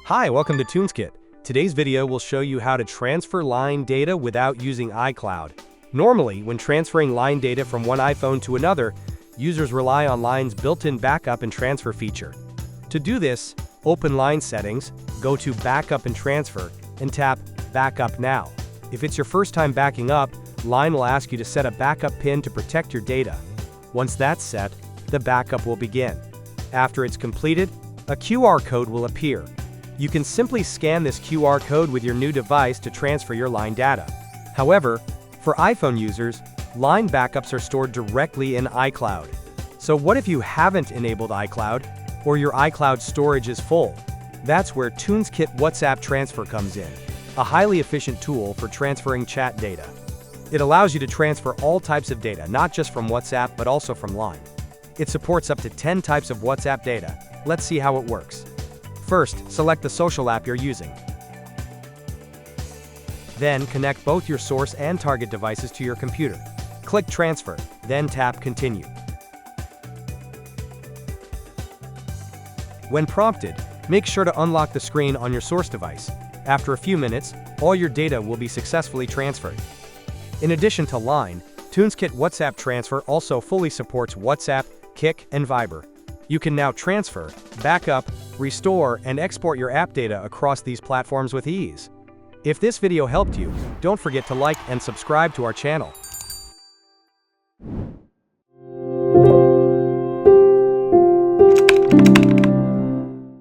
Hi, welcome to TunesKit. Today's video will show you how to transfer line data without using iCloud. Normally, when transferring line data from one iPhone to another, users rely on Line's built-in backup and transfer feature. To do this, open Line Settings, go to Backup and Transfer, and tap Backup Now. If it's your first time backing up, Line will ask you to set a backup PIN to protect your data. Once that's set, the backup will begin. After it's completed, a QR code will appear. You can simply scan this QR code with your new device to transfer your Line data. However, for iPhone users, Line backups are stored directly in iCloud. So what if you haven't enabled iCloud, or your iCloud storage is full? That's where TunesKit WhatsApp Transfer comes in, a highly efficient tool for transferring chat data. It allows you to transfer all types of data, not just from WhatsApp but also from Line. It supports up to 10 types of WhatsApp data. Let's see how it works. First, select the social app you're using. Then, connect both your source and target devices to your computer. Click Transfer, then tap Continue. When prompted, make sure to unlock the screen on your source device. After a few minutes, all your data will be successfully transferred. In addition to Line, TunesKit WhatsApp Transfer also fully supports WhatsApp, Kik, and Viber. You can now transfer, backup, restore, and export your app data across these platforms with ease. If this video helped you, don't forget to like and subscribe to our channel.